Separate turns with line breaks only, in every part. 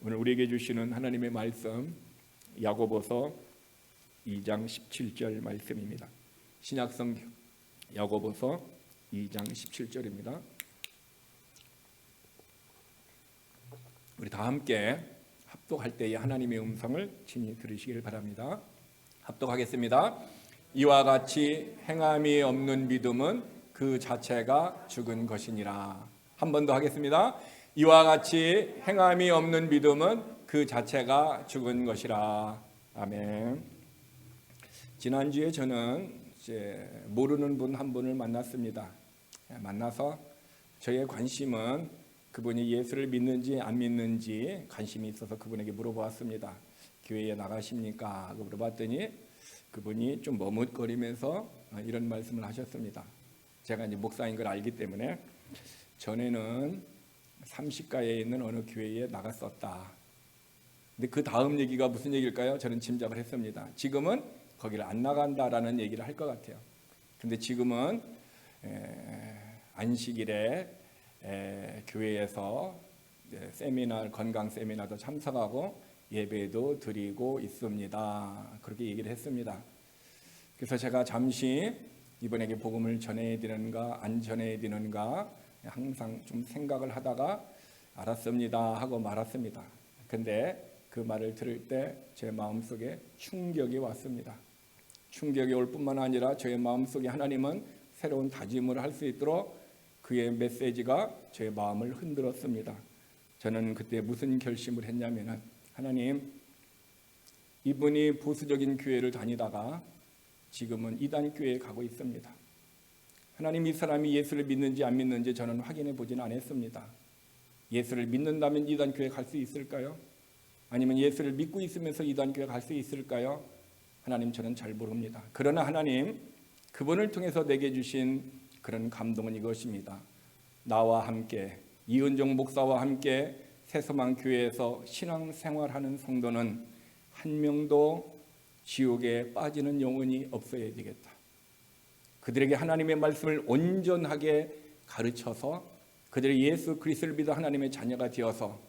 오늘 우리에게 주시는 하나님의 말씀 야고보서 2장 17절 말씀입니다. 신약성경 야고보서 2장 17절입니다. 우리 다 함께 합독할 때의 하나님의 음성을 친히 들으시길 바랍니다. 합독하겠습니다. 이와 같이 행함이 없는 믿음은 그 자체가 죽은 것이니라. 한 번 더 하겠습니다. 이와 같이 행함이 없는 믿음은 그 자체가 죽은 것이라. 아멘. 지난주에 저는 모르는 분 한 분을 만났습니다. 만나서 저의 관심은 그분이 예수를 믿는지 안 믿는지 관심이 있어서 그분에게 물어보았습니다. 교회에 나가십니까? 하고 물어봤더니 그분이 좀 머뭇거리면서 이런 말씀을 하셨습니다. 제가 이제 목사인 걸 알기 때문에 전에는 30가에 있는 어느 교회에 나갔었다. 근데 그 다음 얘기가 무슨 얘기일까요? 저는 짐작을 했습니다. 지금은 거기를 안 나간다라는 얘기를 할 것 같아요. 근데 지금은 안식일에 교회에서 세미나, 건강 세미나도 참석하고 예배도 드리고 있습니다. 그렇게 얘기를 했습니다. 그래서 제가 잠시 이분에게 복음을 전해야 되는가 안 전해야 되는가 항상 좀 생각을 하다가 알았습니다 하고 말았습니다. 근데 그 말을 들을 때 제 마음속에 충격이 왔습니다. 충격이 올 뿐만 아니라 저의 마음속에 하나님은 새로운 다짐을 할 수 있도록 그의 메시지가 제 마음을 흔들었습니다. 저는 그때 무슨 결심을 했냐면, 하나님, 이분이 보수적인 교회를 다니다가 지금은 이단 교회에 가고 있습니다. 하나님, 이 사람이 예수를 믿는지 안 믿는지 저는 확인해 보지는 않았습니다. 예수를 믿는다면 이단 교회에 갈 수 있을까요? 아니면 예수를 믿고 있으면서 이단 교회에 갈 수 있을까요? 하나님, 저는 잘 모릅니다. 그러나 하나님, 그분을 통해서 내게 주신 그런 감동은 이것입니다. 나와 함께, 이은종 목사와 함께 새소망 교회에서 신앙생활하는 성도는 한 명도 지옥에 빠지는 영혼이 없어야 되겠다. 그들에게 하나님의 말씀을 온전하게 가르쳐서 그들이 예수 그리스도를 믿어 하나님의 자녀가 되어서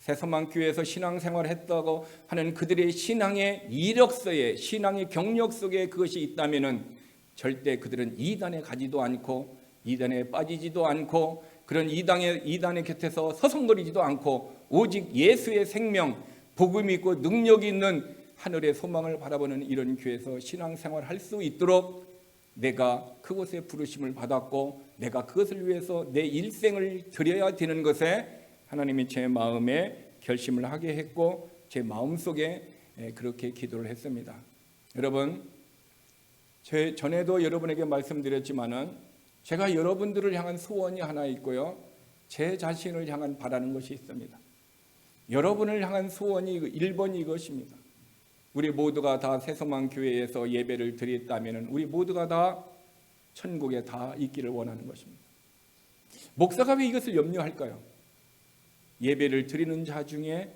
새소망 교회에서 신앙생활을 했다고 하는 그들의 신앙의 이력서에, 신앙의 경력 속에 그것이 있다면은 절대 그들은 이단에 가지도 않고 이단에 빠지지도 않고 그런 이단의 곁에서 서성거리지도 않고 오직 예수의 생명, 복음이 있고 능력이 있는 하늘의 소망을 바라보는 이런 교회에서 신앙생활을 할 수 있도록 내가 그곳에 부르심을 받았고 내가 그것을 위해서 내 일생을 드려야 되는 것에 하나님이 제 마음에 결심을 하게 했고 제 마음속에 그렇게 기도를 했습니다. 여러분, 전에도 여러분에게 말씀드렸지만은 제가 여러분들을 향한 소원이 하나 있고요, 제 자신을 향한 바라는 것이 있습니다. 여러분을 향한 소원이 1번이 이것입니다. 우리 모두가 다 새소망 교회에서 예배를 드렸다면 우리 모두가 다 천국에 다 있기를 원하는 것입니다. 목사가 왜 이것을 염려할까요? 예배를 드리는 자 중에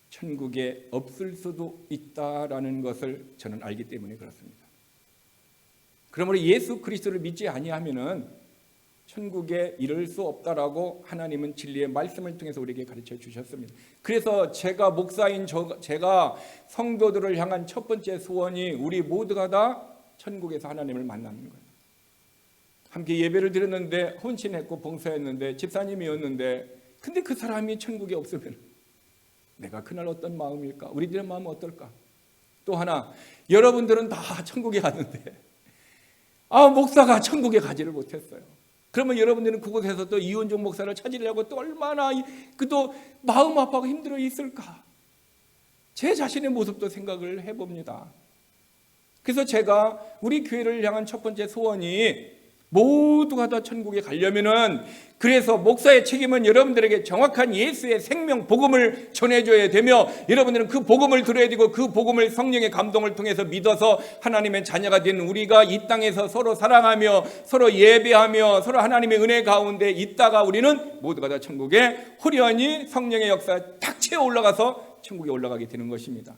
천국에 없을 수도 있다라는 것을 저는 알기 때문에 그렇습니다. 그러므로 예수 그리스도를 믿지 아니하면은 천국에 이를 수 없다라고 하나님은 진리의 말씀을 통해서 우리에게 가르쳐 주셨습니다. 그래서 제가 목사인 제가 성도들을 향한 첫 번째 소원이 우리 모두가 다 천국에서 하나님을 만나는 거예요. 함께 예배를 드렸는데 헌신했고 봉사했는데 집사님이었는데 근데 그 사람이 천국에 없으면 내가 그날 어떤 마음일까? 우리들의 마음은 어떨까? 또 하나, 여러분들은 다 천국에 갔는데 목사가 천국에 가지를 못했어요. 그러면 여러분들은 그곳에서 또 이은종 목사를 찾으려고 또 얼마나 또 마음 아파하고 힘들어 있을까? 제 자신의 모습도 생각을 해봅니다. 그래서 제가 우리 교회를 향한 첫 번째 소원이 모두가 다 천국에 가려면은, 그래서 목사의 책임은 여러분들에게 정확한 예수의 생명 복음을 전해줘야 되며 여러분들은 그 복음을 들어야 되고 그 복음을 성령의 감동을 통해서 믿어서 하나님의 자녀가 된 우리가 이 땅에서 서로 사랑하며 서로 예배하며 서로 하나님의 은혜 가운데 있다가 우리는 모두가 다 천국에 호련히 성령의 역사에 탁 채워 올라가서 천국에 올라가게 되는 것입니다.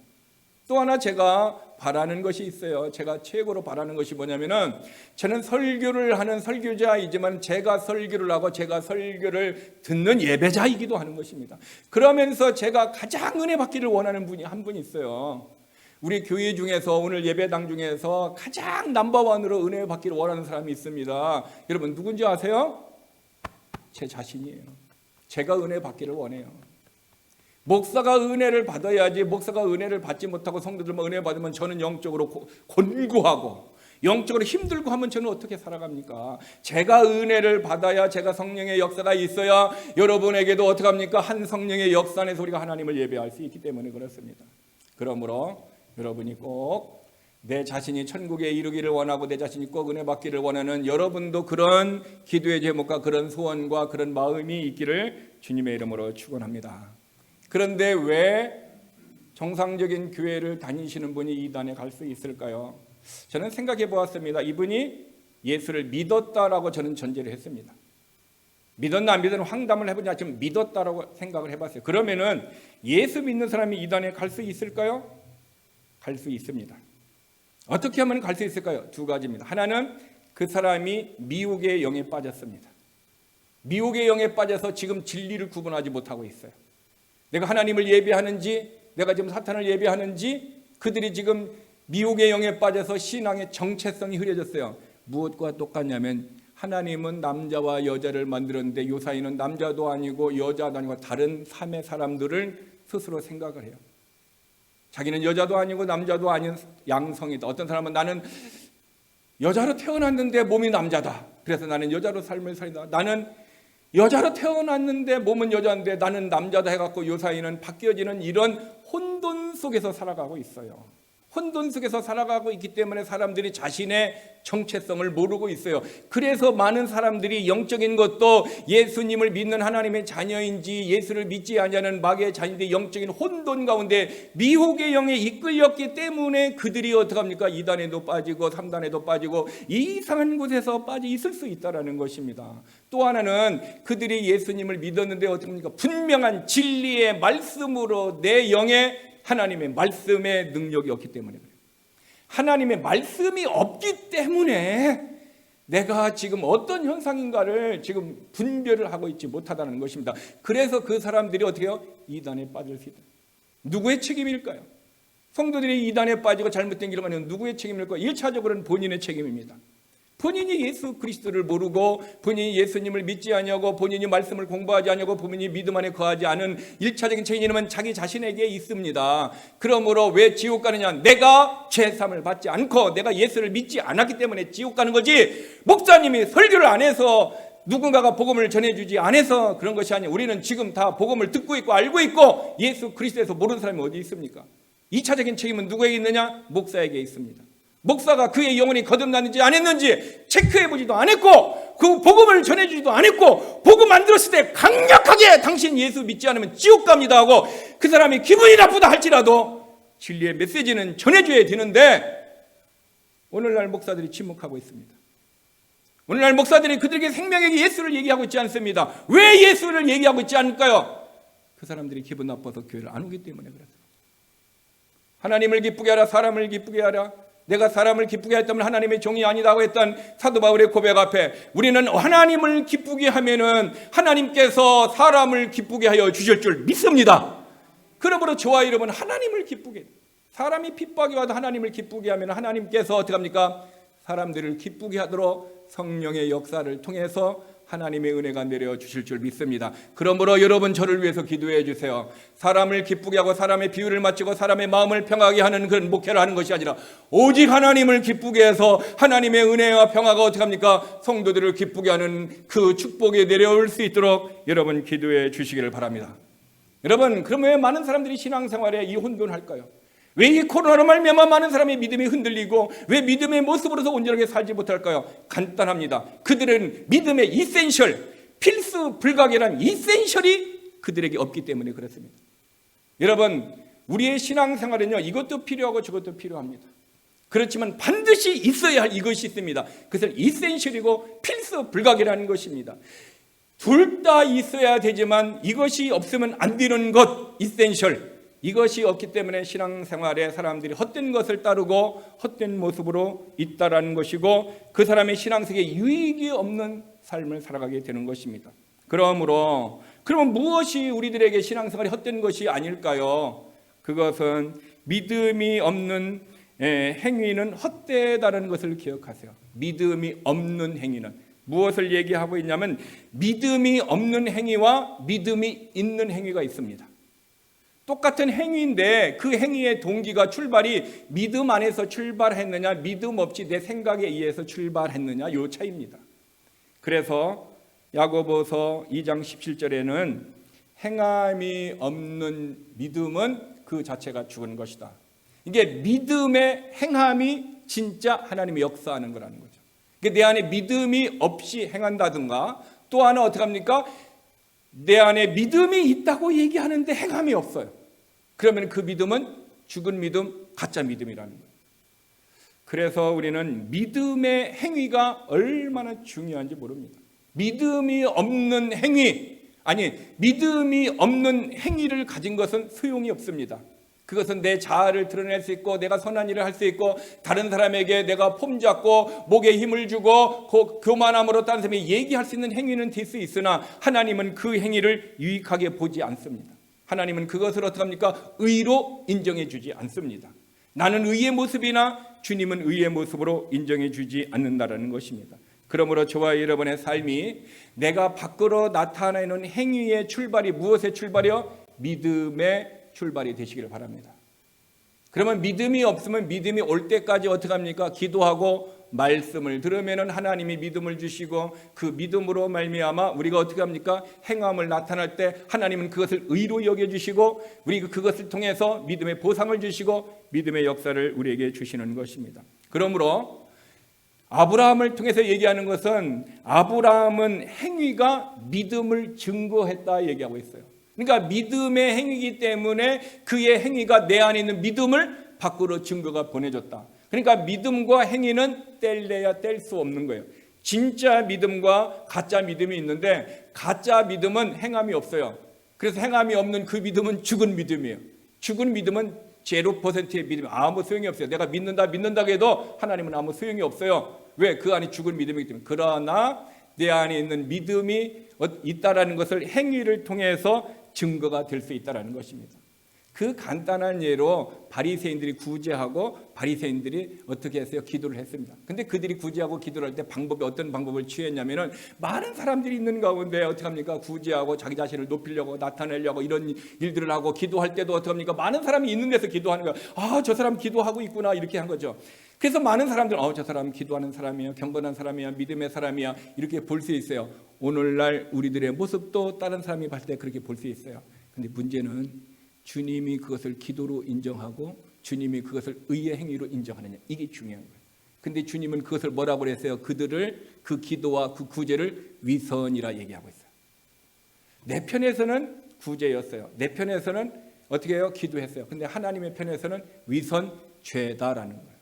또 하나 제가 바라는 것이 있어요. 제가 최고로 바라는 것이 뭐냐면은, 저는 설교를 하는 설교자이지만 제가 설교를 하고 제가 설교를 듣는 예배자이기도 하는 것입니다. 그러면서 제가 가장 은혜 받기를 원하는 분이 한 분 있어요. 우리 교회 중에서, 오늘 예배당 중에서 가장 넘버원으로 은혜 받기를 원하는 사람이 있습니다. 여러분 누군지 아세요? 제 자신이에요. 제가 은혜 받기를 원해요. 목사가 은혜를 받아야지, 목사가 은혜를 받지 못하고 성도들만 은혜 받으면 저는 영적으로 곤고하고 영적으로 힘들고 하면 저는 어떻게 살아갑니까? 제가 은혜를 받아야, 제가 성령의 역사가 있어야 여러분에게도 어떻게 합니까? 한 성령의 역사 안에서 우리가 하나님을 예배할 수 있기 때문에 그렇습니다. 그러므로 여러분이 꼭 내 자신이 천국에 이르기를 원하고 내 자신이 꼭 은혜 받기를 원하는 여러분도 그런 기도의 제목과 그런 소원과 그런 마음이 있기를 주님의 이름으로 축원합니다. 그런데 왜 정상적인 교회를 다니시는 분이 이단에 갈 수 있을까요? 저는 생각해 보았습니다. 이분이 예수를 믿었다라고 저는 전제를 했습니다. 믿었나 안 믿었나 황담을 해보지 않지만 믿었다라고 생각을 해봤어요. 그러면은 예수 믿는 사람이 이단에 갈 수 있을까요? 갈 수 있습니다. 어떻게 하면 갈 수 있을까요? 두 가지입니다. 하나는 그 사람이 미혹의 영에 빠졌습니다. 미혹의 영에 빠져서 지금 진리를 구분하지 못하고 있어요. 내가 하나님을 예배하는지, 내가 지금 사탄을 예배하는지, 그들이 지금 미혹의 영에 빠져서 신앙의 정체성이 흐려졌어요. 무엇과 똑같냐면, 하나님은 남자와 여자를 만들었는데 요 사이는 남자도 아니고 여자도 아니고 다른 삶의 사람들을 스스로 생각을 해요. 자기는 여자도 아니고 남자도 아닌 양성이다. 어떤 사람은 나는 여자로 태어났는데 몸이 남자다. 그래서 나는 여자로 삶을 살다. 나는 여자로 태어났는데 몸은 여자인데 나는 남자다 해갖고 요 사이는 바뀌어지는 이런 혼돈 속에서 살아가고 있어요. 혼돈 속에서 살아가고 있기 때문에 사람들이 자신의 정체성을 모르고 있어요. 그래서 많은 사람들이 영적인 것도 예수님을 믿는 하나님의 자녀인지 예수를 믿지 아니하는 마귀의 자녀인데 영적인 혼돈 가운데 미혹의 영에 이끌렸기 때문에 그들이 어떡합니까? 2단에도 빠지고 3단에도 빠지고 이상한 곳에서 빠져 있을 수 있다는 것입니다. 또 하나는 그들이 예수님을 믿었는데 어떡합니까? 분명한 진리의 말씀으로 내 영에 하나님의 말씀의 능력이 없기 때문에 그래요. 하나님의 말씀이 없기 때문에 내가 지금 어떤 현상인가를 지금 분별을 하고 있지 못하다는 것입니다. 그래서 그 사람들이 어떻게 해요? 이단에 빠질 수 있다. 누구의 책임일까요? 성도들이 이단에 빠지고 잘못된 길을 가는 누구의 책임일까요? 1차적으로는 본인의 책임입니다. 본인이 예수 그리스도를 모르고 본인이 예수님을 믿지 아니하고 본인이 말씀을 공부하지 아니하고 본인이 믿음 안에 거하지 않은 1차적인 책임은 자기 자신에게 있습니다. 그러므로 왜 지옥 가느냐? 내가 죄사함을 받지 않고 내가 예수를 믿지 않았기 때문에 지옥 가는 거지, 목사님이 설교를 안 해서 누군가가 복음을 전해주지 않아서 그런 것이 아니에요. 우리는 지금 다 복음을 듣고 있고 알고 있고 예수 그리스도에서 모르는 사람이 어디 있습니까? 2차적인 책임은 누구에게 있느냐? 목사에게 있습니다. 목사가 그의 영혼이 거듭났는지 안 했는지 체크해보지도 않았고 그 복음을 전해주지도 않았고 복음 안 들었을 때 강력하게 당신 예수 믿지 않으면 지옥 갑니다 하고 그 사람이 기분이 나쁘다 할지라도 진리의 메시지는 전해줘야 되는데 오늘날 목사들이 침묵하고 있습니다. 오늘날 목사들이 그들에게 생명에게 예수를 얘기하고 있지 않습니다. 왜 예수를 얘기하고 있지 않을까요? 그 사람들이 기분 나빠서 교회를 안 오기 때문에 그래요. 하나님을 기쁘게 하라, 사람을 기쁘게 하라. 내가 사람을 기쁘게 했다면 하나님의 종이 아니다고 했던 사도 바울의 고백 앞에 우리는 하나님을 기쁘게 하면은 하나님께서 사람을 기쁘게 하여 주실 줄 믿습니다. 그러므로 저와 여러분 하나님을 기쁘게, 사람이 핍박이 와도 하나님을 기쁘게 하면 하나님께서 어떻게 합니까? 사람들을 기쁘게 하도록 성령의 역사를 통해서 하나님의 은혜가 내려 주실 줄 믿습니다. 그러므로 여러분 저를 위해서 기도해 주세요. 사람을 기쁘게 하고 사람의 비유를 맞추고 사람의 마음을 평하게 하는 그런 목회를 하는 것이 아니라 오직 하나님을 기쁘게 해서 하나님의 은혜와 평화가 어떻게 합니까? 성도들을 기쁘게 하는 그 축복이 내려올 수 있도록 여러분 기도해 주시기를 바랍니다. 여러분, 그럼 왜 많은 사람들이 신앙생활에 이 혼돈할까요? 왜 이 코로나로 말미암아 많은 사람의 믿음이 흔들리고 왜 믿음의 모습으로서 온전하게 살지 못할까요? 간단합니다. 그들은 믿음의 이센셜, 필수 불가결한 이센셜이 그들에게 없기 때문에 그렇습니다. 여러분, 우리의 신앙생활은요, 이것도 필요하고 저것도 필요합니다. 그렇지만 반드시 있어야 할 이것이 있습니다. 그것은 이센셜이고 필수 불가결한 것입니다. 둘 다 있어야 되지만 이것이 없으면 안 되는 것, 이센셜. 이것이 없기 때문에 신앙생활에 사람들이 헛된 것을 따르고 헛된 모습으로 있다라는 것이고 그 사람의 신앙생활에 유익이 없는 삶을 살아가게 되는 것입니다. 그러면 무엇이 우리들에게 신앙생활이 헛된 것이 아닐까요? 그것은 믿음이 없는 행위는 헛되다는 것을 기억하세요. 믿음이 없는 행위는 무엇을 얘기하고 있냐면 믿음이 없는 행위와 믿음이 있는 행위가 있습니다. 똑같은 행위인데 그 행위의 동기가 출발이 믿음 안에서 출발했느냐 믿음 없이 내 생각에 의해서 출발했느냐 요 차이입니다. 그래서 야고보서 2장 17절에는 행함이 없는 믿음은 그 자체가 죽은 것이다. 이게 믿음의 행함이 진짜 하나님의 역사하는 거라는 거죠. 내 안에 믿음이 없이 행한다든가 또 하나 어떻게 합니까? 내 안에 믿음이 있다고 얘기하는데 행함이 없어요. 그러면 그 믿음은 죽은 믿음, 가짜 믿음이라는 거예요. 그래서 우리는 믿음의 행위가 얼마나 중요한지 모릅니다. 믿음이 없는 행위를 가진 것은 소용이 없습니다. 그것은 내 자아를 드러낼 수 있고 내가 선한 일을 할 수 있고 다른 사람에게 내가 폼잡고 목에 힘을 주고 교만함으로 다른 사람이 얘기할 수 있는 행위는 될 수 있으나 하나님은 그 행위를 유익하게 보지 않습니다. 하나님은 그것을 어떻게 합니까? 의로 인정해 주지 않습니다. 나는 의의 모습이나 주님은 의의 모습으로 인정해 주지 않는다라는 것입니다. 그러므로 저와 여러분의 삶이 내가 밖으로 나타내는 행위의 출발이 무엇의 출발이요? 믿음의 출발이 되시기를 바랍니다. 그러면 믿음이 없으면 믿음이 올 때까지 어떻게 합니까? 기도하고 말씀을 들으면 하나님이 믿음을 주시고 그 믿음으로 말미암아 우리가 어떻게 합니까? 행함을 나타날 때 하나님은 그것을 의로 여겨주시고 우리가 그것을 통해서 믿음의 보상을 주시고 믿음의 역사를 우리에게 주시는 것입니다. 그러므로 아브라함을 통해서 얘기하는 것은 아브라함은 행위가 믿음을 증거했다 얘기하고 있어요. 그러니까 믿음의 행위이기 때문에 그의 행위가 내 안에 있는 믿음을 밖으로 증거가 보내줬다. 그러니까 믿음과 행위는 뗄래야 뗄 수 없는 거예요. 진짜 믿음과 가짜 믿음이 있는데 가짜 믿음은 행함이 없어요. 그래서 행함이 없는 그 믿음은 죽은 믿음이에요. 죽은 믿음은 0%의 믿음이 아무 소용이 없어요. 내가 믿는다고 해도 하나님은 아무 소용이 없어요. 왜? 그 안에 죽은 믿음이기 때문에. 그러나 내 안에 있는 믿음이 있다라는 것을 행위를 통해서 증거가 될 수 있다는 것입니다. 그 간단한 예로 바리새인들이 구제하고 바리새인들이 어떻게 했어요? 기도를 했습니다. 근데 그들이 구제하고 기도를 할 때 어떤 방법을 취했냐면은 많은 사람들이 있는 가운데 어떻게 합니까? 구제하고 자기 자신을 높이려고 나타내려고 이런 일들을 하고 기도할 때도 어떻게 합니까? 많은 사람이 있는 데서 기도하는 거예요. 아, 저 사람 기도하고 있구나 이렇게 한 거죠. 그래서 많은 사람들은 저 사람 기도하는 사람이야, 경건한 사람이야, 믿음의 사람이야 이렇게 볼 수 있어요. 오늘날 우리들의 모습도 다른 사람이 봤을 때 그렇게 볼 수 있어요. 근데 문제는 주님이 그것을 기도로 인정하고 주님이 그것을 의의 행위로 인정하느냐 이게 중요한 거예요. 근데 주님은 그것을 뭐라고 그랬어요? 그들을 그 기도와 그 구제를 위선이라 얘기하고 있어요. 내 편에서는 구제였어요. 내 편에서는 어떻게 해요? 기도했어요. 근데 하나님의 편에서는 위선 죄다라는 거예요.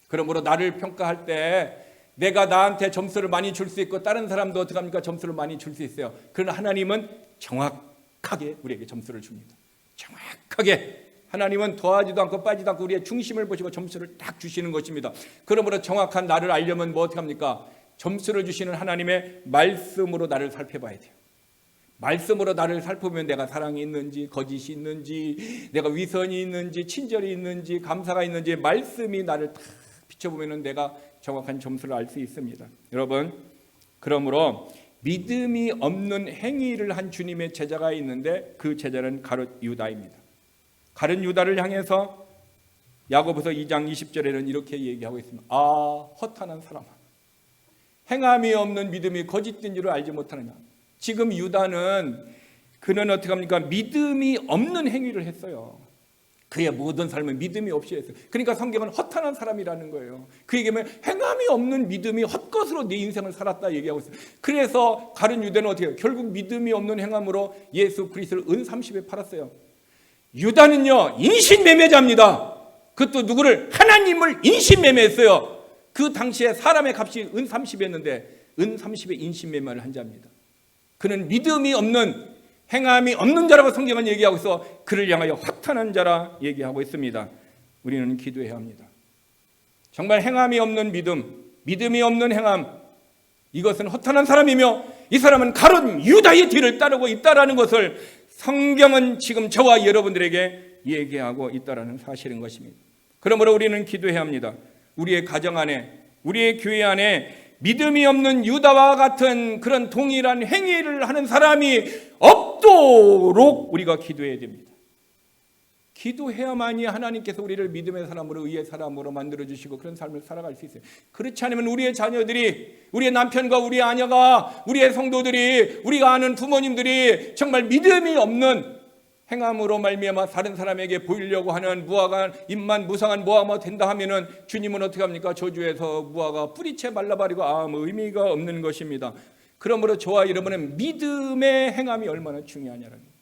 그러므로 나를 평가할 때 내가 나한테 점수를 많이 줄 수 있고 다른 사람도 어떻게 합니까? 점수를 많이 줄 수 있어요. 그러나 하나님은 정확하게 우리에게 점수를 줍니다. 정확하게 하나님은 더하지도 않고 빠지도 않고 우리의 중심을 보시고 점수를 딱 주시는 것입니다. 그러므로 정확한 나를 알려면 뭐 어떻게 합니까? 점수를 주시는 하나님의 말씀으로 나를 살펴봐야 돼요. 말씀으로 나를 살펴보면 내가 사랑이 있는지 거짓이 있는지 내가 위선이 있는지 친절이 있는지 감사가 있는지 말씀이 나를 딱 비춰보면 내가 정확한 점수를 알 수 있습니다. 여러분, 그러므로 믿음이 없는 행위를 한 주님의 제자가 있는데 그 제자는 가룟 유다입니다. 가룟 유다를 향해서 야고보서 2장 20절에는 이렇게 얘기하고 있습니다. 아, 허탄한 사람아, 행함이 없는 믿음이 거짓된 줄을 알지 못하느냐. 지금 유다는 그는 어떻게 합니까? 믿음이 없는 행위를 했어요. 그의 모든 삶은 믿음이 없이 했어요. 그러니까 성경은 허탄한 사람이라는 거예요. 그 얘기하면 행함이 없는 믿음이 헛것으로 내 인생을 살았다 얘기하고 있어요. 그래서 가룟 유다는 어떻게 해요? 결국 믿음이 없는 행함으로 예수 그리스도를 은 30에 팔았어요. 유다는요 인신매매자입니다. 그것도 누구를? 하나님을 인신매매했어요. 그 당시에 사람의 값이 은 30이었는데 은 30에 인신매매를 한 자입니다. 그는 믿음이 없는 행함이 없는 자라고 성경은 얘기하고 있어 그를 향하여 확탄한 자라 얘기하고 있습니다. 우리는 기도해야 합니다. 정말 행함이 없는 믿음, 믿음이 없는 행함, 이것은 허탄한 사람이며 이 사람은 가룟 유다의 뒤를 따르고 있다라는 것을 성경은 지금 저와 여러분들에게 얘기하고 있다라는 사실인 것입니다. 그러므로 우리는 기도해야 합니다. 우리의 가정 안에, 우리의 교회 안에 믿음이 없는 유다와 같은 그런 동일한 행위를 하는 사람이 없도록 우리가 기도해야 됩니다. 기도해야만이 하나님께서 우리를 믿음의 사람으로, 의의 사람으로 만들어주시고 그런 삶을 살아갈 수 있어요. 그렇지 않으면 우리의 자녀들이, 우리의 남편과 우리의 아내가, 우리의 성도들이, 우리가 아는 부모님들이 정말 믿음이 없는 행함으로 말미암아 다른 사람에게 보이려고 하는 무화과 잎만 무상한 무화과가 된다 하면은 주님은 어떻게 합니까? 저주에서 무화과 뿌리채 말라버리고 아무 의미가 없는 것입니다. 그러므로 저와 여러분은 믿음의 행함이 얼마나 중요하냐는 거예요.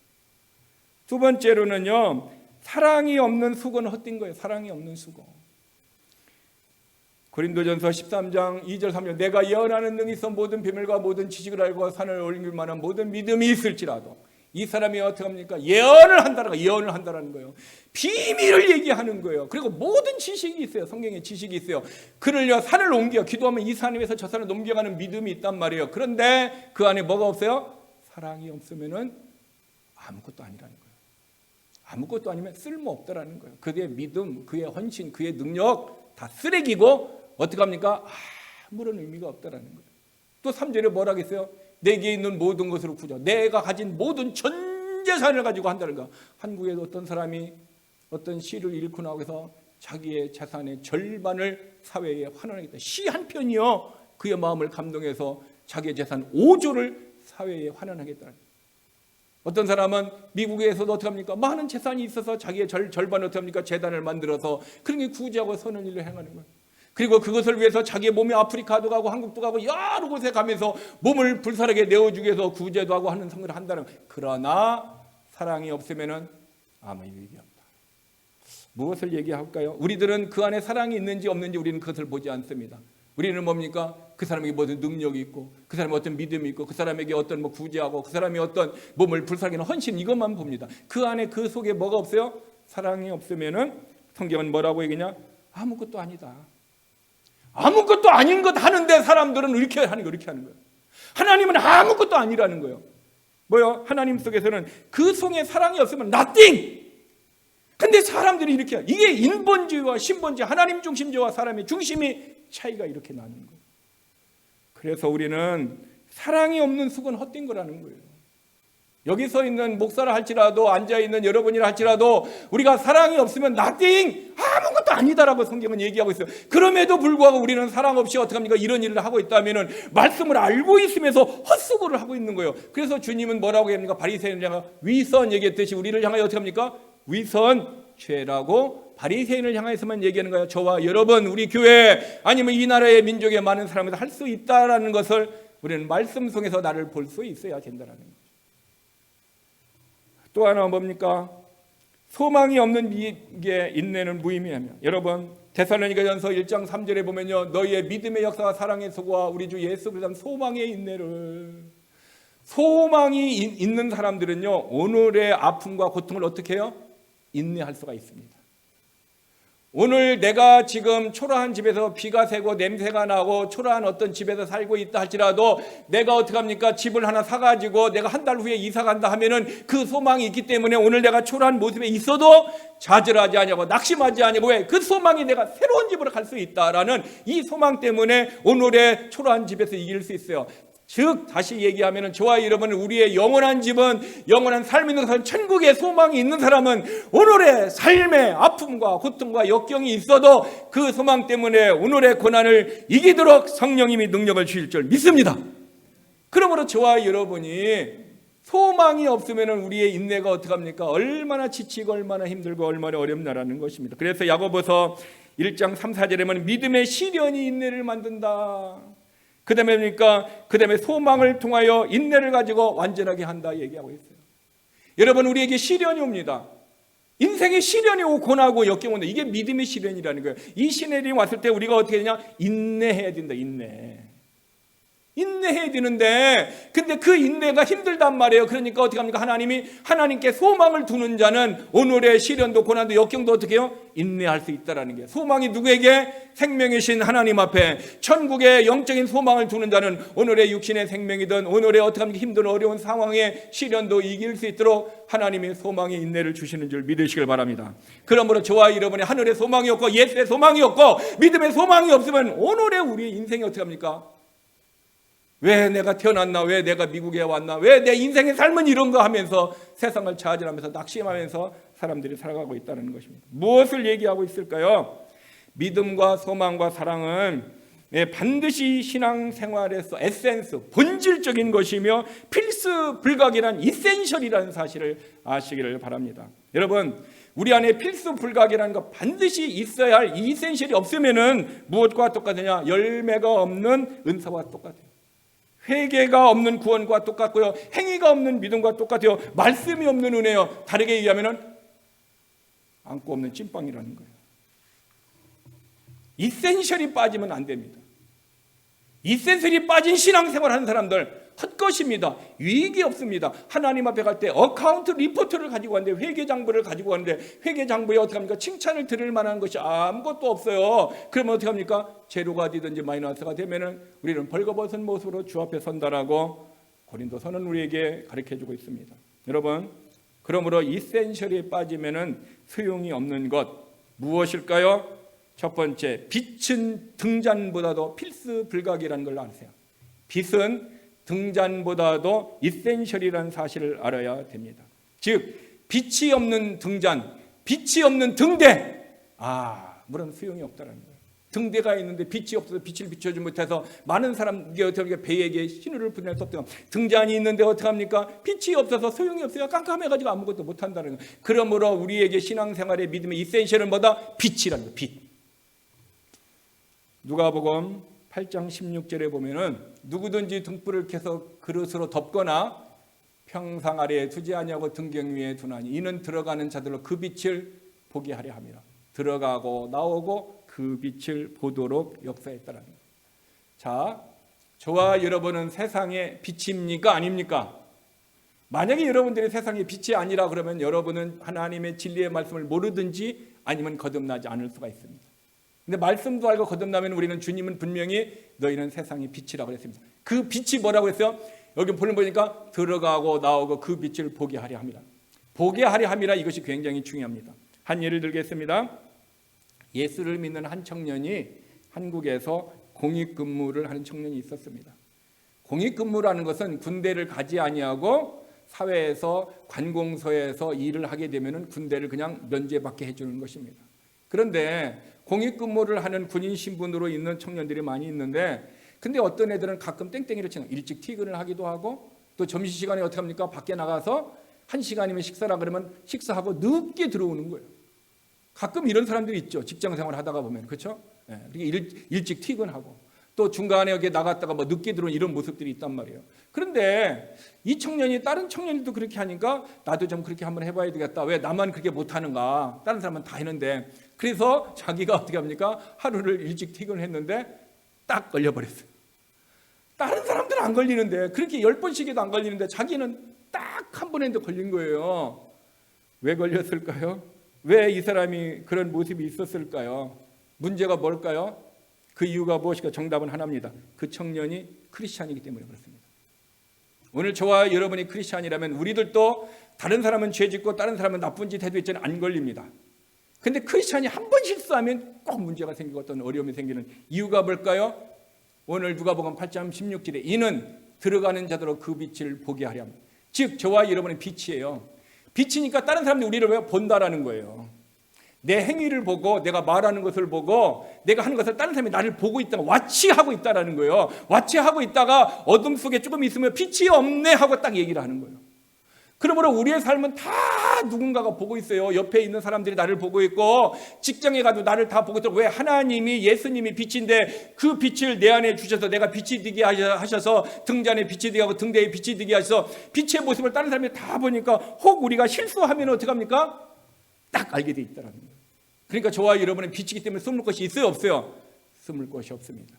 두 번째로는요, 사랑이 없는 수고는 헛된 거예요. 사랑이 없는 수고. 고린도전서 13장 2절 3절 내가 예언하는 능이 있어 모든 비밀과 모든 지식을 알고 산을 올릴 만한 모든 믿음이 있을지라도 이 사람이 어떻게 합니까? 예언을 한다는 거예요. 비밀을 얘기하는 거예요. 그리고 모든 지식이 있어요. 성경에 지식이 있어요. 그를요 산을 옮겨 기도하면 이 산 위에서 저 산을 넘겨가는 믿음이 있단 말이에요. 그런데 그 안에 뭐가 없어요? 사랑이 없으면은 아무것도 아니라는 거예요. 아무것도 아니면 쓸모없다라는 거예요. 그의 믿음, 그의 헌신, 그의 능력 다 쓰레기고 어떻게 합니까? 아무런 의미가 없다라는 거예요. 또 3절에 뭐라고 했어요? 내게 있는 모든 것으로 구져 내가 가진 모든 전 재산을 가지고 한다는 거. 한국에도 어떤 사람이 어떤 시를 읽고 나와서 자기의 재산의 절반을 사회에 환원하겠다. 시 한 편이요 그의 마음을 감동해서 자기의 재산 5조를 사회에 환원하겠다는 거예요. 어떤 사람은 미국에서도 어떻게 합니까? 많은 재산이 있어서 자기의 절반을 어떻게 합니까? 재단을 만들어서 그런 게 구제하고 선한 일을 행하는 거예요. 그리고 그것을 위해서 자기의 몸이 아프리카도 가고 한국도 가고 여러 곳에 가면서 몸을 불살하게 내어주기 위해서 구제도 하고 하는 성을 한다는 거예요. 그러나 사랑이 없으면 아무 의미가 없다. 무엇을 얘기할까요? 우리들은 그 안에 사랑이 있는지 없는지 우리는 그것을 보지 않습니다. 우리는 뭡니까? 그 사람에게 무슨 능력이 있고 그 사람의 어떤 믿음이 있고 그 사람에게 어떤 구제하고 그 사람이 어떤 몸을 불살하게 하는 헌신 이것만 봅니다. 그 안에 그 속에 뭐가 없어요? 사랑이 없으면은 성경은 뭐라고 얘기냐? 아무것도 아니다. 아무것도 아닌 것 하는데 사람들은 이렇게 하는 거예요. 하나님은 아무것도 아니라는 거예요. 뭐요? 하나님 속에서는 그 속에 사랑이 없으면 nothing. 근데 사람들이 이렇게 해요. 이게 인본주의와 신본주의, 하나님 중심주의와 사람의 중심이 차이가 이렇게 나는 거예요. 그래서 우리는 사랑이 없는 수고는 헛된 거라는 거예요. 여기 서 있는 목사라 할지라도 앉아있는 여러분이라 할지라도 우리가 사랑이 없으면 nothing, 아무것도 아니다라고 성경은 얘기하고 있어요. 그럼에도 불구하고 우리는 사랑 없이 어떻게 합니까? 이런 일을 하고 있다면 말씀을 알고 있으면서 헛수고를 하고 있는 거예요. 그래서 주님은 뭐라고 합니까? 바리새인을 향해 위선 얘기했듯이 우리를 향하여 어떻게 합니까? 위선 죄라고 바리새인을 향해서만 얘기하는 거예요. 저와 여러분, 우리 교회 아니면 이 나라의 민족의 많은 사람들이 할 수 있다라는 것을 우리는 말씀 속에서 나를 볼 수 있어야 된다는 거예요. 또 하나 뭡니까? 소망이 없는 게 인내는 무의미하며, 여러분 데살로니가전서 1장 3절에 보면요, 너희의 믿음의 역사와 사랑의 수고와 우리 주 예수 그리스도 소망의 인내를, 소망이 있는 사람들은요 오늘의 아픔과 고통을 어떻게 해요? 인내할 수가 있습니다. 오늘 내가 지금 초라한 집에서 비가 새고 냄새가 나고 초라한 어떤 집에서 살고 있다 할지라도 내가 어떻게 합니까? 집을 하나 사가지고 내가 한 달 후에 이사 간다 하면은 그 소망이 있기 때문에 오늘 내가 초라한 모습에 있어도 좌절하지 않냐고 낙심하지 않냐고, 왜? 그 소망이 내가 새로운 집으로 갈 수 있다라는 이 소망 때문에 오늘의 초라한 집에서 이길 수 있어요. 즉 다시 얘기하면 저와 여러분은 우리의 영원한 집은, 영원한 삶이 있는 사람, 천국의 소망이 있는 사람은 오늘의 삶의 아픔과 고통과 역경이 있어도 그 소망 때문에 오늘의 고난을 이기도록 성령님이 능력을 주실 줄 믿습니다. 그러므로 저와 여러분이 소망이 없으면 우리의 인내가 어떻게 합니까? 얼마나 지치고 얼마나 힘들고 얼마나 어렵나라는 것입니다. 그래서 야고보서 1장 3, 4절에는 믿음의 시련이 인내를 만든다. 그 다음에 소망을 통하여 인내를 가지고 완전하게 한다 얘기하고 있어요. 여러분, 우리에게 시련이 옵니다. 인생에 시련이 오고 고난하고 역경이 온다. 이게 믿음의 시련이라는 거예요. 이 시련이 왔을 때 우리가 어떻게 되냐? 인내해야 된다. 인내. 인내해야 되는데, 근데 그 인내가 힘들단 말이에요. 그러니까 어떻게 합니까? 하나님께 소망을 두는 자는 오늘의 시련도 고난도 역경도 어떻게 해요? 인내할 수 있다라는 게. 소망이 누구에게? 생명이신 하나님 앞에, 천국의 영적인 소망을 두는 자는 오늘의 육신의 생명이든 오늘의 어떻게 합니까? 힘든 어려운 상황의 시련도 이길 수 있도록 하나님의 소망의 인내를 주시는 줄 믿으시길 바랍니다. 그러므로 저와 여러분의 하늘의 소망이 없고 예수의 소망이 없고 믿음의 소망이 없으면 오늘의 우리의 인생이 어떻게 합니까? 왜 내가 태어났나? 왜 내가 미국에 왔나? 왜 내 인생의 삶은 이런가 하면서 세상을 좌절하면서 낙심하면서 사람들이 살아가고 있다는 것입니다. 무엇을 얘기하고 있을까요? 믿음과 소망과 사랑은 반드시 신앙생활에서 에센스, 본질적인 것이며 필수 불가결한 이센셜이라는 사실을 아시기를 바랍니다. 여러분, 우리 안에 필수 불가결한 것, 반드시 있어야 할 이 이센셜이 없으면은 무엇과 똑같으냐? 열매가 없는 은사와 똑같아요. 회개가 없는 구원과 똑같고요, 행위가 없는 믿음과 똑같아요. 말씀이 없는 은혜요. 다르게 얘기하면은 안고 없는 찐빵이라는 거예요. 이센셜이 빠지면 안 됩니다. 이센셜이 빠진 신앙생활 하는 사람들 헛것입니다. 유익이 없습니다. 하나님 앞에 갈 때 어카운트 리포트를 가지고 가는데, 회계장부를 가지고 가는데 회계장부에 어떻게 합니까? 칭찬을 들을 만한 것이 아무것도 없어요. 그러면 어떻게 합니까? 제로가 되든지 마이너스가 되면은 우리는 벌거벗은 모습으로 주 앞에 선다라고 고린도서는 우리에게 가르쳐주고 있습니다. 여러분, 그러므로 이센셜에 빠지면은 소용이 없는 것 무엇일까요? 첫 번째, 빛은 등잔보다도 필수 불가결한 걸 아세요. 빛은 등잔보다도 이센셜이라는 사실을 알아야 됩니다. 즉, 빛이 없는 등잔, 빛이 없는 등대, 물론 소용이 없다는 거예요. 등대가 있는데 빛이 없어서 빛을 비춰주지 못해서 많은 사람이 어떻게 배에게 신호를 보낼 수 없다. 등잔이 있는데 어떻게 합니까? 빛이 없어서 소용이 없어요. 깜깜해가지고 아무것도 못한다는 거예요. 그러므로 우리에게 신앙생활의 믿음의 이센셜은 뭐다? 빛이라는 거예요. 빛. 누가복음 8장 16절에 보면은 누구든지 등불을 켜서 그릇으로 덮거나 평상 아래에 두지 아니하고 등경 위에 두나니 이는 들어가는 자들로 그 빛을 보게 하려 함이라. 들어가고 나오고 그 빛을 보도록 역사했다라는 거예요. 자, 저와 여러분은 세상의 빛입니까? 아닙니까? 만약에 여러분들이 세상의 빛이 아니라 그러면 여러분은 하나님의 진리의 말씀을 모르든지 아니면 거듭나지 않을 수가 있습니다. 근데 말씀도 알고 거듭나면 우리는 주님은 분명히 너희는 세상의 빛이라고 했습니다. 그 빛이 뭐라고 했어요? 여기 보니까 들어가고 나오고 그 빛을 보게 하려 함이라. 보게 하려 함이라, 이것이 굉장히 중요합니다. 한 예를 들겠습니다. 예수를 믿는 한 청년이 한국에서 공익근무를 하는 청년이 있었습니다. 공익근무라는 것은 군대를 가지 아니하고 사회에서 관공서에서 일을 하게 되면 군대를 그냥 면제받게 해주는 것입니다. 그런데 공익근무를 하는 군인 신분으로 있는 청년들이 많이 있는데, 근데 어떤 애들은 가끔 땡땡이를 치는, 일찍 퇴근을 하기도 하고, 또 점심시간에 어떻게 합니까? 밖에 나가서 1시간이면 식사라 그러면 식사하고 늦게 들어오는 거예요. 가끔 이런 사람들이 있죠. 직장생활 하다가 보면. 그렇죠? 일찍 퇴근하고 또 중간에 여기 나갔다가 뭐 늦게 들어오는 이런 모습들이 있단 말이에요. 그런데 이 청년이 다른 청년들도 그렇게 하니까 나도 좀 그렇게 한번 해봐야 되겠다. 왜 나만 그렇게 못하는가? 다른 사람은 다 했는데. 그래서 자기가 어떻게 합니까? 하루를 일찍 퇴근했는데 딱 걸려버렸어요. 다른 사람들은 안 걸리는데, 그렇게 10번씩 해도 안 걸리는데 자기는 딱 한 번 했는데 걸린 거예요. 왜 걸렸을까요? 왜 이 사람이 그런 모습이 있었을까요? 문제가 뭘까요? 그 이유가 무엇일까? 정답은 하나입니다. 그 청년이 크리스찬이기 때문에 그렇습니다. 오늘 저와 여러분이 크리스찬이라면 우리들도 다른 사람은 죄 짓고 다른 사람은 나쁜 짓 해도 있잖아요. 안 걸립니다. 근데 크리스찬이 한 번 실수하면 꼭 문제가 생기고 어떤 어려움이 생기는 이유가 뭘까요? 오늘 누가복음 8장 16절에 이는 들어가는 자들로 그 빛을 보게 하려 합니다. 즉 저와 여러분의 빛이에요. 빛이니까 다른 사람들이 우리를 왜 본다라는 거예요. 내 행위를 보고 내가 말하는 것을 보고 내가 하는 것을 다른 사람이 나를 보고 있다가 와치하고 있다라는 거예요. 와치하고 있다가 어둠 속에 조금 있으면 빛이 없네 하고 딱 얘기를 하는 거예요. 그러므로 우리의 삶은 다 누군가가 보고 있어요. 옆에 있는 사람들이 나를 보고 있고 직장에 가도 나를 다 보고 있고, 왜? 하나님이 예수님이 빛인데 그 빛을 내 안에 주셔서 내가 빛이 되게 하셔서 등잔에 빛이 되게 하고 등대에 빛이 되게 하셔서 빛의 모습을 다른 사람이 다 보니까 혹 우리가 실수하면 어떻게 합니까? 딱 알게 돼 있다는 거예요. 그러니까 저와 여러분은 빛이기 때문에 숨을 곳이 있어요, 없어요? 숨을 곳이 없습니다.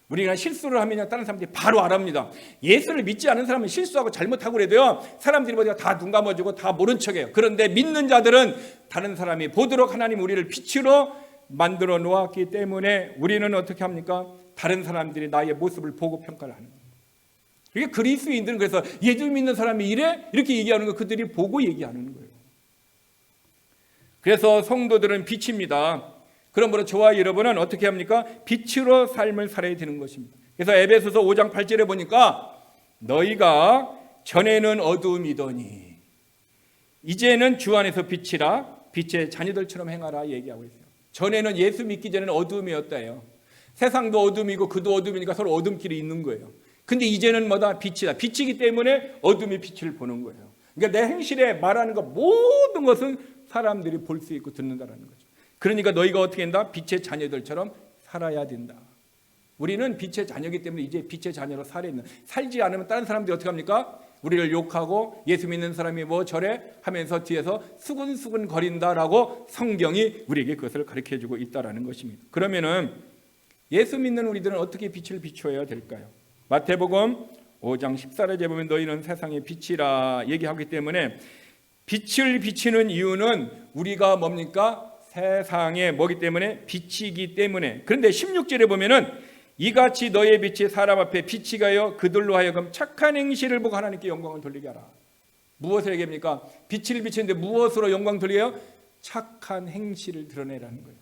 우리가 실수를 하면 다른 사람들이 바로 알아봅니다. 예수를 믿지 않은 사람은 실수하고 잘못하고 그래도요, 사람들이 보니까 다 눈 감아주고 다 모른 척해요. 그런데 믿는 자들은 다른 사람이 보도록 하나님 우리를 빛으로 만들어 놓았기 때문에 우리는 어떻게 합니까? 다른 사람들이 나의 모습을 보고 평가를 하는 거예요. 이게 그리스도인들은 그래서 예수 믿는 사람이 이래? 이렇게 얘기하는 거 그들이 보고 얘기하는 거예요. 그래서 성도들은 빛입니다. 그러므로 저와 여러분은 어떻게 합니까? 빛으로 삶을 살아야 되는 것입니다. 그래서 에베소서 5장 8절에 보니까 너희가 전에는 어두움이더니 이제는 주 안에서 빛이라 빛의 자녀들처럼 행하라 얘기하고 있어요. 전에는 예수 믿기 전에는 어두움이었다요. 세상도 어둠이고 그도 어둠이니까 서로 어둠끼리 있는 거예요. 근데 이제는 뭐다? 빛이다. 빛이기 때문에 어둠이 빛을 보는 거예요. 그러니까 내 행실에 말하는 것 모든 것은 사람들이 볼 수 있고 듣는다라는 거죠. 그러니까 너희가 어떻게 한다? 빛의 자녀들처럼 살아야 된다. 우리는 빛의 자녀이기 때문에 이제 빛의 자녀로 살아야 된다. 살지 않으면 다른 사람들이 어떻게 합니까? 우리를 욕하고 예수 믿는 사람이 뭐 저래 하면서 뒤에서 수근수근 거린다라고 성경이 우리에게 그것을 가르쳐주고 있다라는 것입니다. 그러면은 예수 믿는 우리들은 어떻게 빛을 비추어야 될까요? 마태복음 5장 14절에 보면 너희는 세상의 빛이라 얘기하기 때문에 빛을 비치는 이유는 우리가 뭡니까? 세상의 뭐기 때문에 빛이기 때문에. 그런데 16절에 보면은 이같이 너의 빛이 사람 앞에 빛이 가요 그들로 하여금 착한 행실을 보고 하나님께 영광을 돌리게 하라. 무엇을 얘기합니까? 빛을 비치는데 무엇으로 영광 돌려요? 착한 행실을 드러내라는 거예요.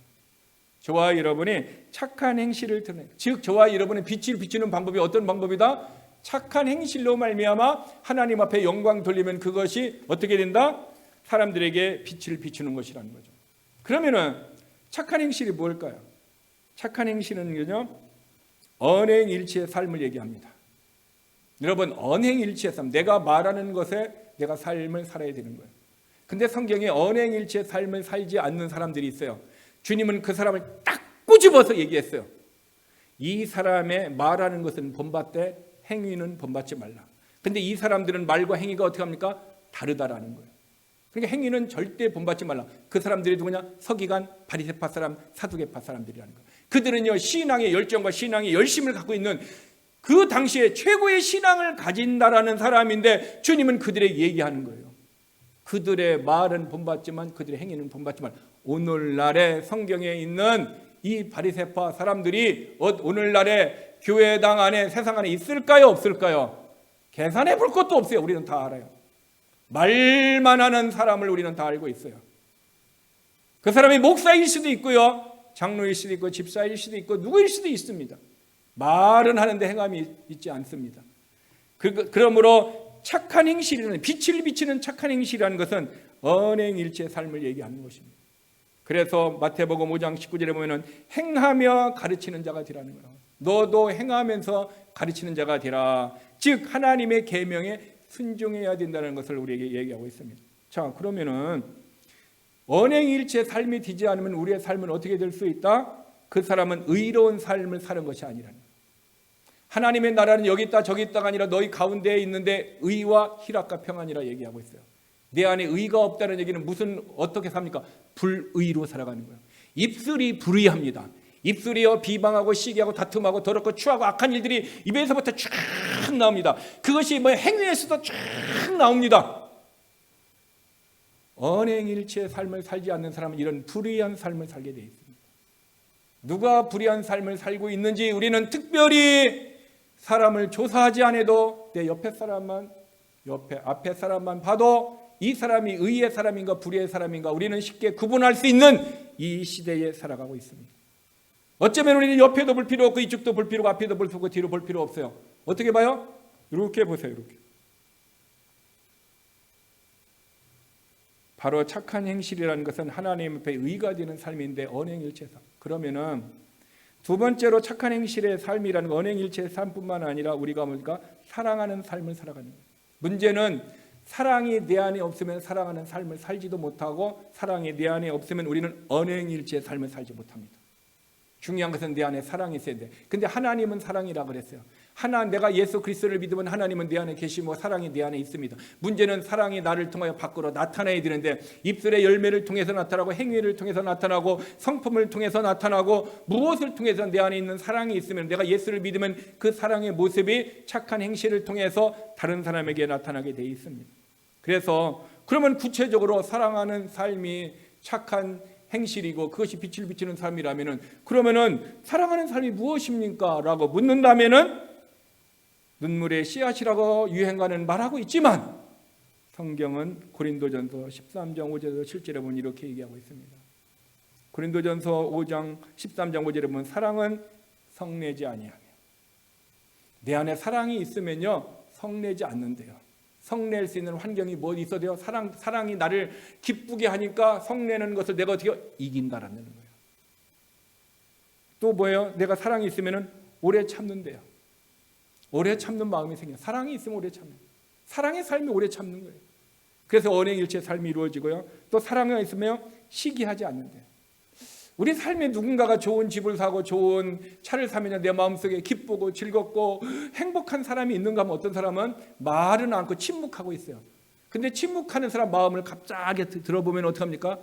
저와 여러분이 착한 행실을 드러내. 즉 저와 여러분의 빛을 비추는 방법이 어떤 방법이다? 착한 행실로 말미암아 하나님 앞에 영광 돌리면 그것이 어떻게 된다? 사람들에게 빛을 비추는 것이라는 거죠. 그러면은 착한 행실이 뭘까요? 착한 행실은요, 언행일치의 삶을 얘기합니다. 여러분, 언행일치의 삶, 내가 말하는 것에 내가 삶을 살아야 되는 거예요. 근데 성경에 언행일치의 삶을 살지 않는 사람들이 있어요. 주님은 그 사람을 딱 꼬집어서 얘기했어요. 이 사람의 말하는 것은 본받되 행위는 본받지 말라. 근데 이 사람들은 말과 행위가 어떻게 합니까? 다르다라는 거예요. 그러니까 행위는 절대 본받지 말라. 그 사람들이 누구냐? 서기관, 바리새파 사람, 사두개파 사람들이라는 거예요. 그들은요, 신앙의 열정과 신앙의 열심을 갖고 있는 그 당시에 최고의 신앙을 가진다라는 사람인데 주님은 그들에게 얘기하는 거예요. 그들의 말은 본받지만 그들의 행위는 본받지 말라. 오늘날의 성경에 있는 이 바리새파 사람들이 오늘날의 교회당 안에 세상 안에 있을까요? 없을까요? 계산해 볼 것도 없어요. 우리는 다 알아요. 말만 하는 사람을 우리는 다 알고 있어요. 그 사람이 목사일 수도 있고요, 장로일 수도 있고 집사일 수도 있고 누구일 수도 있습니다. 말은 하는데 행함이 있지 않습니다. 그러므로 착한 행실이라는, 빛을 비치는 착한 행실이라는 것은 언행일치의 삶을 얘기하는 것입니다. 그래서 마태복음 5장 19절에 보면은 행하며 가르치는 자가 되라는 거예요. 너도 행하면서 가르치는 자가 되라. 즉 하나님의 계명에 순종해야 된다는 것을 우리에게 얘기하고 있습니다. 자, 그러면은 언행일치의 삶이 되지 않으면 우리의 삶은 어떻게 될 수 있다? 그 사람은 의로운 삶을 사는 것이 아니라는 거예요. 하나님의 나라는 여기 있다 저기 있다가 아니라 너희 가운데에 있는데 의와 희락과 평안이라 얘기하고 있어요. 내 안에 의가 없다는 얘기는 어떻게 삽니까? 불의로 살아가는 거예요. 입술이 불의합니다. 입술이요, 비방하고 시기하고 다툼하고 더럽고 추하고 악한 일들이 입에서부터 쫙 나옵니다. 그것이 행위에서도 쫙 나옵니다. 언행일치의 삶을 살지 않는 사람은 이런 불의한 삶을 살게 되어 있습니다. 누가 불의한 삶을 살고 있는지 우리는 특별히 사람을 조사하지 않아도 내 앞에 사람만 봐도 이 사람이 의의 사람인가 불의의 사람인가 우리는 쉽게 구분할 수 있는 이 시대에 살아가고 있습니다. 어쩌면 우리는 옆에도 볼 필요 없고 이쪽도 볼 필요 없고 앞에도 볼 필요 없고 뒤로 볼 필요 없어요. 어떻게 봐요? 이렇게 보세요. 이렇게. 바로 착한 행실이라는 것은 하나님 앞에 의가 되는 삶인데 언행일치의 삶. 그러면은 두 번째로 착한 행실의 삶이라는 건 언행일치의 삶뿐만 아니라 우리가 뭡니까? 사랑하는 삶을 살아가는 거예요. 문제는 사랑이 내 안에 없으면 사랑하는 삶을 살지도 못하고 사랑이 내 안에 없으면 우리는 언행일치의 삶을 살지 못합니다. 중요한 것은 내 안에 사랑이 있어야 돼. 근데 하나님은 사랑이라 그랬어요. 내가 예수 그리스도를 믿으면 하나님은 내 안에 계시고 사랑이 내 안에 있습니다. 문제는 사랑이 나를 통하여 밖으로 나타나야 되는데 입술의 열매를 통해서 나타나고 행위를 통해서 나타나고 성품을 통해서 나타나고 무엇을 통해서 내 안에 있는 사랑이 있으면 내가 예수를 믿으면 그 사랑의 모습이 착한 행실을 통해서 다른 사람에게 나타나게 돼 있습니다. 그래서 그러면 구체적으로 사랑하는 삶이 착한 행실이고 그것이 빛을 비추는 삶이라면은 그러면은 사랑하는 삶이 무엇입니까? 라고 묻는다면은 눈물의 씨앗이라고 유행가는 말하고 있지만 성경은 고린도전서 13장 5절에서 7절에 보면 이렇게 얘기하고 있습니다. 고린도전서 5장 13장 5절에 보면 사랑은 성내지 아니하며 내 안에 사랑이 있으면요 성내지 않는데요. 성낼 수 있는 환경이 뭐 있어야 돼요? 사랑이 나를 기쁘게 하니까 성내는 것을 내가 어떻게 이긴다라는 거예요. 또 뭐예요? 내가 사랑이 있으면 오래 참는데요. 오래 참는 마음이 생겨요. 사랑이 있으면 오래 참는 거예요. 사랑의 삶이 오래 참는 거예요. 그래서 언행일체의 삶이 이루어지고요. 또 사랑이 있으면 시기하지 않는데요. 우리 삶에 누군가가 좋은 집을 사고 좋은 차를 사면 내 마음속에 기쁘고 즐겁고 행복한 사람이 있는가 하면 어떤 사람은 말은 않고 침묵하고 있어요. 근데 침묵하는 사람 마음을 갑자기 들어보면 어떡합니까?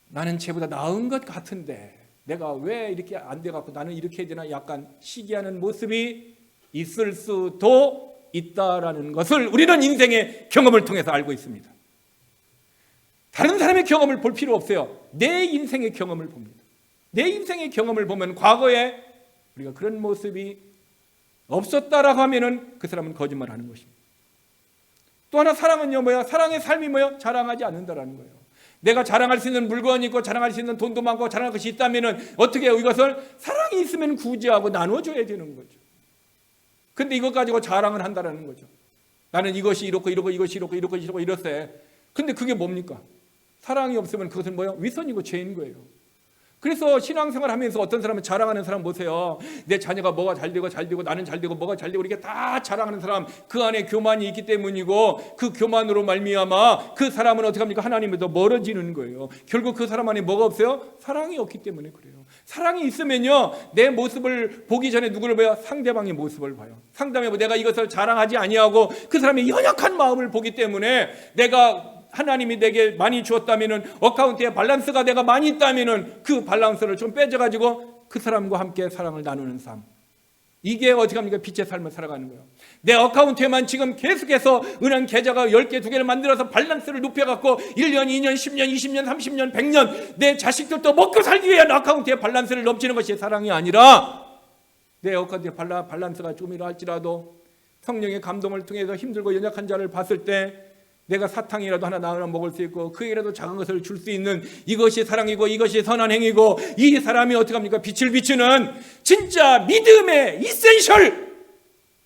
나는 쟤보다 나은 것 같은데 내가 왜 이렇게 안 돼갖고 나는 이렇게 해야 되나 약간 시기하는 모습이 있을 수도 있다라는 것을 우리는 인생의 경험을 통해서 알고 있습니다. 다른 사람의 경험을 볼 필요 없어요. 내 인생의 경험을 봅니다. 내 인생의 경험을 보면 과거에 우리가 그런 모습이 없었다라고 하면은 그 사람은 거짓말하는 것입니다. 또 하나 사랑은요 뭐야? 사랑의 삶이 뭐야? 자랑하지 않는다라는 거예요. 내가 자랑할 수 있는 물건이 있고 자랑할 수 있는 돈도 많고 자랑할 것이 있다면은 어떻게 해요? 이것을 사랑이 있으면 구제하고 나눠줘야 되는 거죠. 근데 이것 가지고 자랑을 한다라는 거죠. 나는 이것이 이렇고 이것이 이렇고 이렇세. 근데 그게 뭡니까? 사랑이 없으면 그것은 뭐예요? 위선이고 죄인 거예요. 그래서 신앙생활 하면서 어떤 사람은 자랑하는 사람 보세요. 내 자녀가 뭐가 잘 되고 나는 잘 되고 뭐가 잘 되고 이렇게 다 자랑하는 사람 그 안에 교만이 있기 때문이고 그 교만으로 말미암아 그 사람은 어떻게 합니까? 하나님에서 멀어지는 거예요. 결국 그 사람 안에 뭐가 없어요? 사랑이 없기 때문에 그래요. 사랑이 있으면요 내 모습을 보기 전에 누구를 봐요? 상대방의 모습을 봐요. 상대방이 내가 이것을 자랑하지 아니하고 그 사람의 연약한 마음을 보기 때문에 내가 하나님이 내게 많이 주었다면은 어카운트에 밸런스가 내가 많이 있다면은 그 밸런스를 좀 빼줘가지고 그 사람과 함께 사랑을 나누는 삶. 이게 어떻게 합니까? 빛의 삶을 살아가는 거예요. 내 어카운트에만 지금 계속해서 은행 계좌가 10개, 2개를 만들어서 밸런스를 높여갖고 1년, 2년, 10년, 20년, 30년, 100년 내 자식들도 먹고 살기 위한 어카운트에 밸런스를 넘치는 것이 사랑이 아니라 내 어카운트에 밸런스가 좀이라 할지라도 성령의 감동을 통해서 힘들고 연약한 자를 봤을 때 내가 사탕이라도 하나 나눠 먹을 수 있고 그에게라도 작은 것을 줄 수 있는 이것이 사랑이고 이것이 선한 행위고 이 사람이 어떻게 합니까? 빛을 비추는 진짜 믿음의 이센셜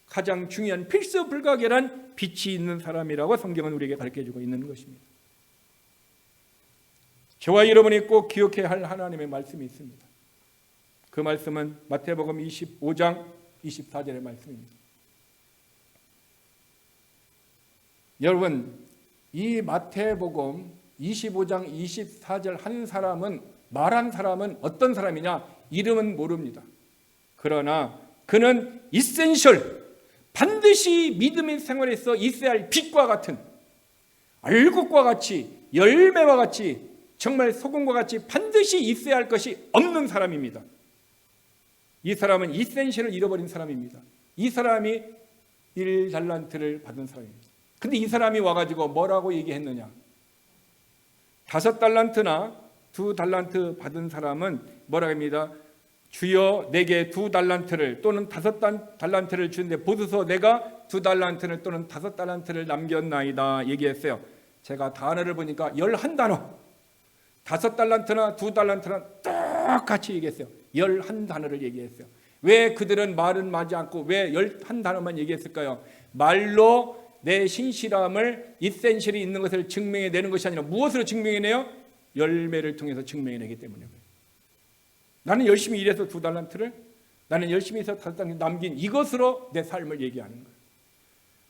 가장 중요한 필수 불가결한 빛이 있는 사람이라고 성경은 우리에게 가르쳐주고 있는 것입니다. 저와 여러분이 꼭 기억해야 할 하나님의 말씀이 있습니다. 그 말씀은 마태복음 25장 24절의 말씀입니다. 여러분 이 마태복음 25장 24절 한 사람은 말한 사람은 어떤 사람이냐? 이름은 모릅니다. 그러나 그는 이센셜 반드시 믿음의 생활에서 있어야 할 빛과 같은 알곡과 같이 열매와 같이 정말 소금과 같이 반드시 있어야 할 것이 없는 사람입니다. 이 사람은 이센셜을 잃어버린 사람입니다. 이 사람이 1달란트를 받은 사람입니다. 근데 이 사람이 와가지고 뭐라고 얘기했느냐? 5달란트나 2달란트 받은 사람은 뭐라고 합니다? 주여 내게 2달란트를 또는 5달란트를 주는데 보소서 내가 2달란트를 또는 5달란트를 남겼나이다 얘기했어요. 제가 단어를 보니까 11단어 5달란트나 2달란트나 똑같이 얘기했어요. 11단어를 얘기했어요. 왜 그들은 말은 하지 않고 왜 11단어만 얘기했을까요? 말로 내 신실함을 이센셜이 있는 것을 증명해내는 것이 아니라 무엇으로 증명해내요? 열매를 통해서 증명해내기 때문에 그래요. 나는 열심히 일해서 2달란트를 나는 열심히 해서 5달란트 남긴 이것으로 내 삶을 얘기하는 거예요.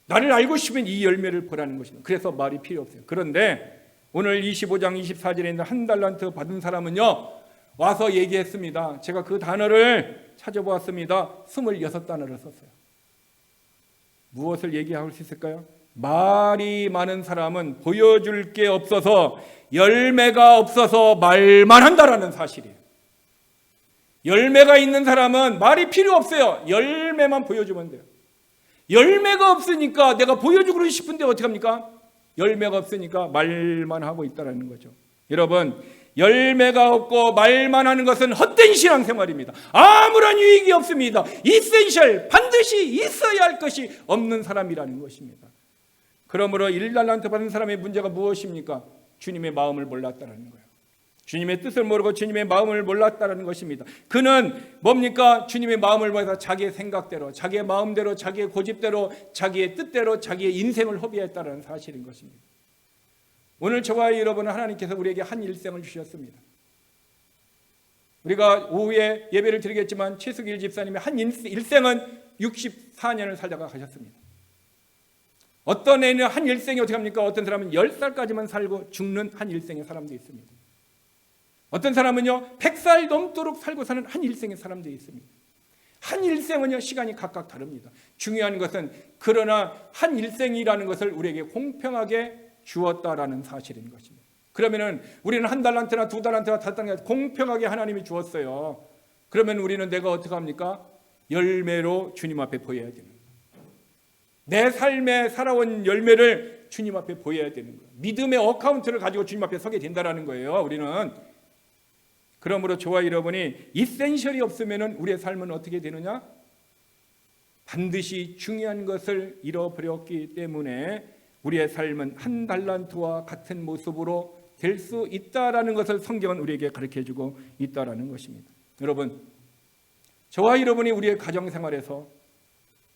나를 알고 싶으면 이 열매를 보라는 것입니다. 그래서 말이 필요 없어요. 그런데 오늘 25장 24절에 있는 1달란트 받은 사람은요 와서 얘기했습니다. 제가 그 단어를 찾아보았습니다. 26단어를 썼어요. 무엇을 얘기할 수 있을까요? 말이 많은 사람은 보여줄 게 없어서, 열매가 없어서 말만 한다라는 사실이에요. 열매가 있는 사람은 말이 필요 없어요. 열매만 보여주면 돼요. 열매가 없으니까 내가 보여주고 싶은데 어떡합니까? 열매가 없으니까 말만 하고 있다는 거죠. 여러분, 열매가 없고 말만 하는 것은 헛된 신앙생활입니다. 아무런 유익이 없습니다. 이센셜, 반드시 있어야 할 것이 없는 사람이라는 것입니다. 그러므로 1달란트 받은 사람의 문제가 무엇입니까? 주님의 마음을 몰랐다는 거예요. 주님의 뜻을 모르고 주님의 마음을 몰랐다는 것입니다. 그는 뭡니까? 주님의 마음을 몰라서 자기의 생각대로, 자기의 마음대로, 자기의 고집대로, 자기의 뜻대로 자기의 인생을 허비했다는 사실인 것입니다. 오늘 저와 여러분은 하나님께서 우리에게 한 일생을 주셨습니다. 우리가 오후에 예배를 드리겠지만 최수길 집사님의 한 일생은 64년을 살다가 가셨습니다. 어떤 애는 한 일생이 어떻게 합니까? 어떤 사람은 10살까지만 살고 죽는 한 일생의 사람도 있습니다. 어떤 사람은요 100살 넘도록 살고 사는 한 일생의 사람도 있습니다. 한 일생은요 시간이 각각 다릅니다. 중요한 것은 그러나 한 일생이라는 것을 우리에게 공평하게 주었다라는 사실인 것입니다. 그러면은 우리는 1달란트나 2달란트나 5달란트 공평하게 하나님이 주었어요. 그러면 우리는 내가 어떻게 합니까? 열매로 주님 앞에 보여야 되는 거예요. 내 삶에 살아온 열매를 주님 앞에 보여야 되는 거예요. 믿음의 어카운트를 가지고 주님 앞에 서게 된다라는 거예요. 우리는. 그러므로 저와 여러분이 이센셜이 없으면 우리의 삶은 어떻게 되느냐? 반드시 중요한 것을 잃어버렸기 때문에 우리의 삶은 1달란트와 같은 모습으로 될 수 있다라는 것을 성경은 우리에게 가르쳐주고 있다라는 것입니다. 여러분, 저와 여러분이 우리의 가정생활에서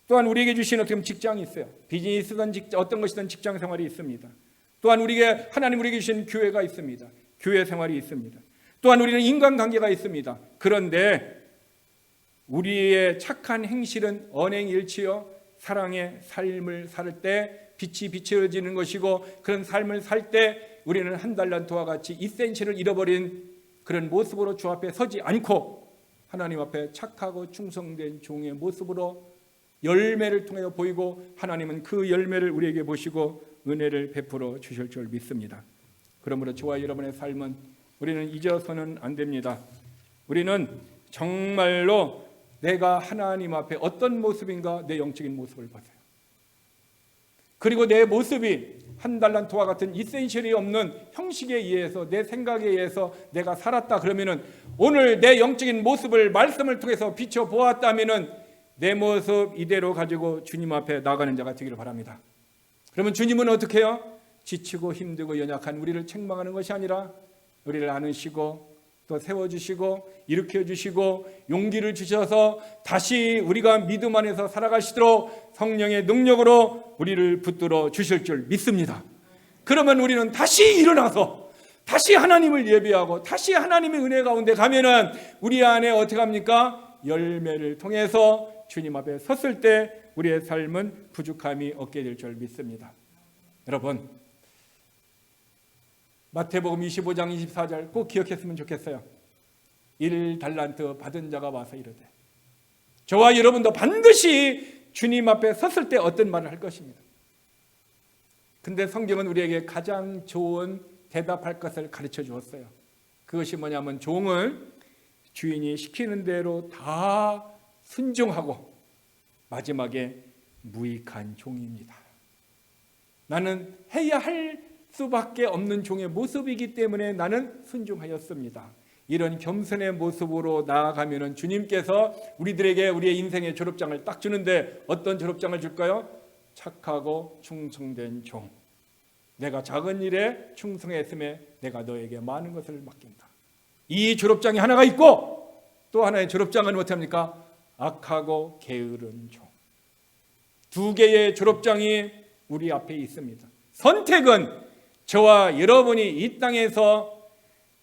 또한 우리에게 주신 어떤 직장이 있어요. 비즈니스든 어떤 것이든 직장 생활이 있습니다. 또한 우리에게 하나님 우리에게 주신 교회가 있습니다. 교회 생활이 있습니다. 또한 우리는 인간관계가 있습니다. 그런데 우리의 착한 행실은 언행일치요 사랑의 삶을 살 때 빛이 비춰지는 것이고, 그런 삶을 살 때 우리는 1달란트와 같이 이센셜을 잃어버린 그런 모습으로 주 앞에 서지 않고 하나님 앞에 착하고 충성된 종의 모습으로 열매를 통해 보이고, 하나님은 그 열매를 우리에게 보시고 은혜를 베풀어 주실 줄 믿습니다. 그러므로 저와 여러분의 삶은 우리는 잊어서는 안 됩니다. 우리는 정말로 내가 하나님 앞에 어떤 모습인가, 내 영적인 모습을 보세요. 그리고 내 모습이 1달란트와 같은 이센셜이 없는 형식에 의해서, 내 생각에 의해서 내가 살았다 그러면은, 오늘 내 영적인 모습을 말씀을 통해서 비춰보았다면은 내 모습 이대로 가지고 주님 앞에 나가는 자가 되기를 바랍니다. 그러면 주님은 어떻게 해요? 지치고 힘들고 연약한 우리를 책망하는 것이 아니라 우리를 안으시고 또 세워주시고 일으켜주시고 용기를 주셔서 다시 우리가 믿음 안에서 살아가시도록 성령의 능력으로 우리를 붙들어 주실 줄 믿습니다. 그러면 우리는 다시 일어나서 다시 하나님을 예배하고 다시 하나님의 은혜 가운데 가면은 우리 안에 어떻게 합니까? 열매를 통해서 주님 앞에 섰을 때 우리의 삶은 부족함이 없게 될 줄 믿습니다. 여러분, 마태복음 25장 24절 꼭 기억했으면 좋겠어요. 1달란트 받은 자가 와서 이르되, 저와 여러분도 반드시 주님 앞에 섰을 때 어떤 말을 할 것입니다. 근데 성경은 우리에게 가장 좋은 대답할 것을 가르쳐 주었어요. 그것이 뭐냐면, 종을 주인이 시키는 대로 다 순종하고 마지막에 무익한 종입니다. 나는 해야 할 수밖에 없는 종의 모습이기 때문에 나는 순종하였습니다. 이런 겸손의 모습으로 나아가면 주님께서 우리들에게 우리의 인생의 졸업장을 딱 주는데, 어떤 졸업장을 줄까요? 착하고 충성된 종, 내가 작은 일에 충성했음에 내가 너에게 많은 것을 맡긴다. 이 졸업장이 하나가 있고, 또 하나의 졸업장은 어떻습니까? 악하고 게으른 종. 두 개의 졸업장이 우리 앞에 있습니다. 선택은 저와 여러분이 이 땅에서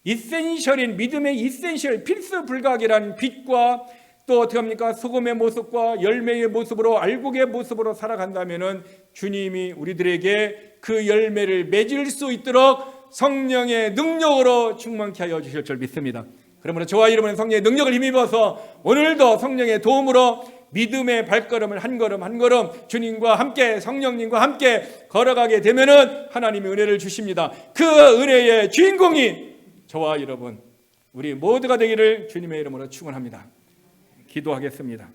이센셜인 믿음의 이센셜 필수불가결한 빛과 또 어떻게 합니까? 소금의 모습과 열매의 모습으로, 알곡의 모습으로 살아간다면은 주님이 우리들에게 그 열매를 맺을 수 있도록 성령의 능력으로 충만케 하여 주실 줄 믿습니다. 그러므로 저와 여러분의 성령의 능력을 힘입어서 오늘도 성령의 도움으로 믿음의 발걸음을 한 걸음 한 걸음 주님과 함께 성령님과 함께 걸어가게 되면은 하나님의 은혜를 주십니다. 그 은혜의 주인공이 저와 여러분 우리 모두가 되기를 주님의 이름으로 축원합니다. 기도하겠습니다.